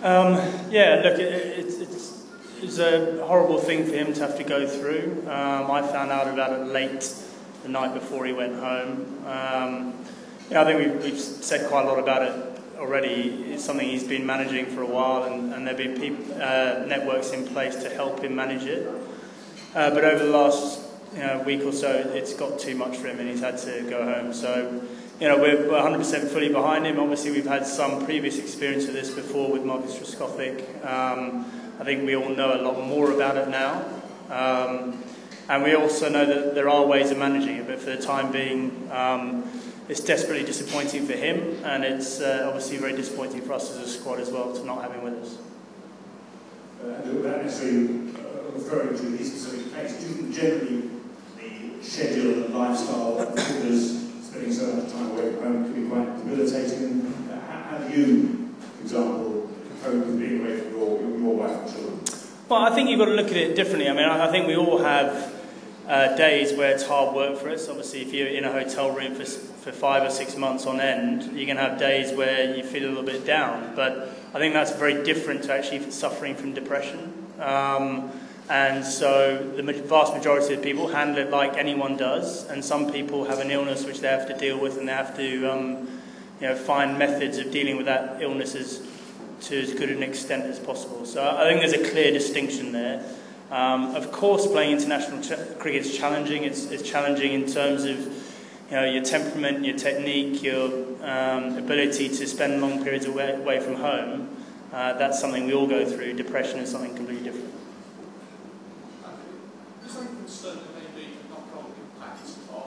Yeah, look, it's a horrible thing for him to have to go through. I found out about it late the night before he went home. I think we've said quite a lot about it already. It's something he's been managing for a while, and there have been networks in place to help him manage it. But over the last week or so, it's got too much for him, and he's had to go home. So, we're 100% fully behind him. Obviously, we've had some previous experience of this before with Marcus Strauss. I think we all know a lot more about it now. And we also know that there are ways of managing it, but for the time being, it's desperately disappointing for him, and it's obviously very disappointing for us as a squad as well to not have him with us. And without necessarily referring to these specific cases, do you think generally the schedule and lifestyle of footballers spending so much time away from home can be quite debilitating? How do you, for example, cope with being away from your wife and children? Well, I think you've got to look at it differently. I mean, I think we all have days where it's hard work for us. Obviously, if you're in a hotel room for 5 or 6 months on end, you're going to have days where you feel a little bit down. But I think that's very different to actually suffering from depression. And so the vast majority of people handle it like anyone does, and some people have an illness which they have to deal with, and they have to find methods of dealing with that illness to as good an extent as possible. So I think there's a clear distinction there. Of course, playing international cricket is challenging. It's challenging in terms of your temperament, your technique, your ability to spend long periods away from home. That's something we all go through. Depression is something completely different. Is there any concern that maybe a knock-on impact on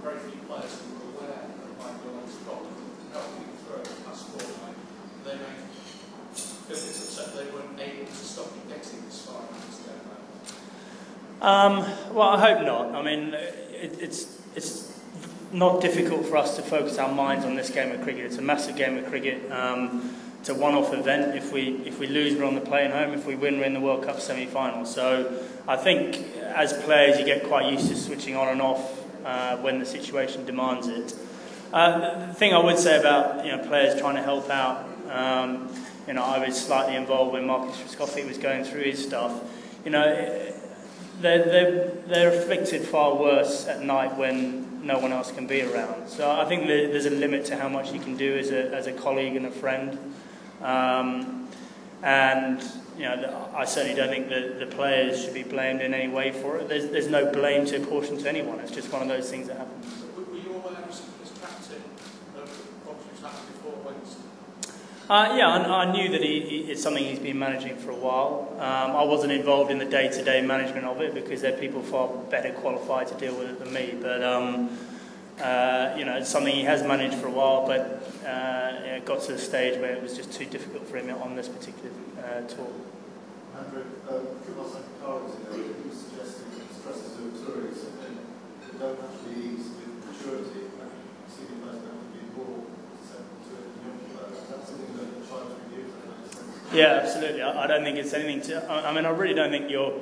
very few players who are aware that might go on Scotland helping through past fortnight? They may feel it's upset they weren't able to stop you getting this far and to go home. Well, I hope not. I mean, it's not difficult for us to focus our minds on this game of cricket. It's a massive game of cricket. It's a one-off event. If we lose, we're on the plane home. If we win, we're in the World Cup semi-final. So I think as players, you get quite used to switching on and off when the situation demands it. The thing I would say about players trying to help out, I was slightly involved when Marcus Strauss was going through his stuff. They're afflicted far worse at night when no one else can be around. So I think there's a limit to how much you can do as a colleague and a friend. And I certainly don't think that the players should be blamed in any way for it. There's no blame to apportion to anyone. It's just one of those things that happens. Were you aware as captain of what was happening before Wednesday? I knew that it's something he's been managing for a while. I wasn't involved in the day-to-day management of it because there are people far better qualified to deal with it than me. But it's something he has managed for a while. But it got to the stage where it was just too difficult for him on this particular tour. Andrew, football psychologist, he was suggesting that stresses of tourists that don't actually ease with maturity. Senior players don't have to be more susceptible to it than young players. That's something that the tribe to use. Yeah, absolutely. I don't think it's anything to. I mean, I really don't think your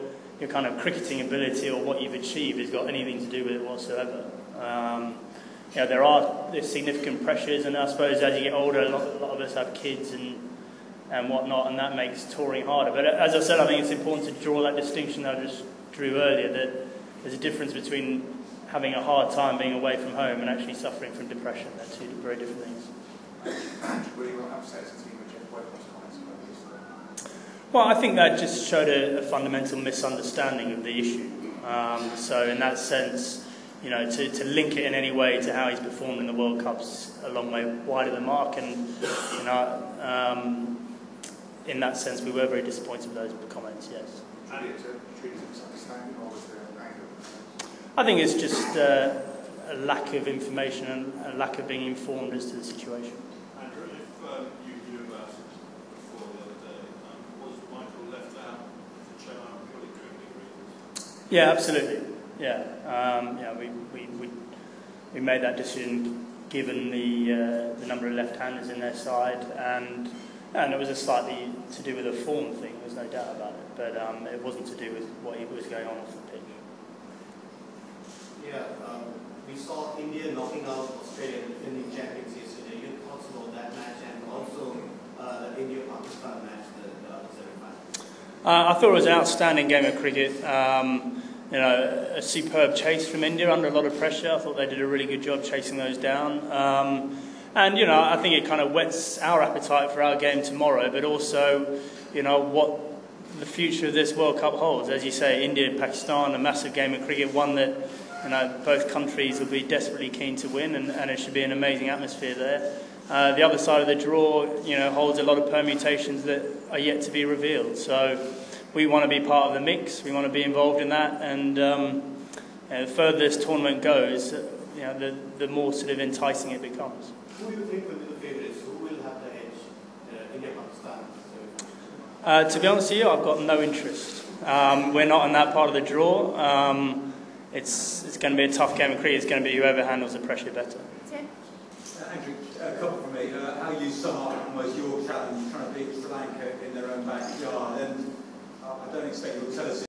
kind of cricketing ability or what you've achieved has got anything to do with it whatsoever. There's significant pressures, and I suppose as you get older, a lot of us have kids and whatnot, and that makes touring harder. But as I said, I think it's important to draw that distinction that I just drew earlier, that there's a difference between having a hard time being away from home and actually suffering from depression. They're two very different things. Were you upset to see Jeff Webber's comments about this? Well, I think that just showed a fundamental misunderstanding of the issue. So in that sense, to link it in any way to how he's performed in the World Cups a long way wide of the mark, and in that sense, we were very disappointed with those comments. Yes. And it's a treated misunderstanding, or was there an anger? I think it's just a lack of information and a lack of being informed as to the situation. Andrew, if you knew about it before the other day, was Michael left out to show out purely cricketing reasons? Yeah, absolutely. Yeah, we made that decision given the number of left-handers in their side, and it was slightly to do with a form thing. There's no doubt about it, but it wasn't to do with what was going on off the pitch. Yeah, we saw India knocking out Australia in the defending champions yesterday. Your thoughts about that match and also the India-Pakistan match? I thought it was an outstanding game of cricket. You know, a superb chase from India under a lot of pressure. I thought they did a really good job chasing those down. And, you know, I think it kind of whets our appetite for our game tomorrow, but also, you know, what the future of this World Cup holds. As you say, India and Pakistan, a massive game of cricket, one that, you know, both countries will be desperately keen to win, and it should be an amazing atmosphere there. The other side of the draw, you know, holds a lot of permutations that are yet to be revealed. So we want to be part of the mix. We want to be involved in that, and you know, the further this tournament goes, you know, the more sort of enticing it becomes. Who do you think will be the favourites? Who will have the edge? India, Pakistan? To be honest with you, I've got no interest. We're not in that part of the draw. It's going to be a tough game of cricket. It's going to be whoever handles the pressure better. Andrew, a couple from me. How you sum up almost your challenge trying to beat Sri Lanka in their own backyard? And I don't expect you'll tell us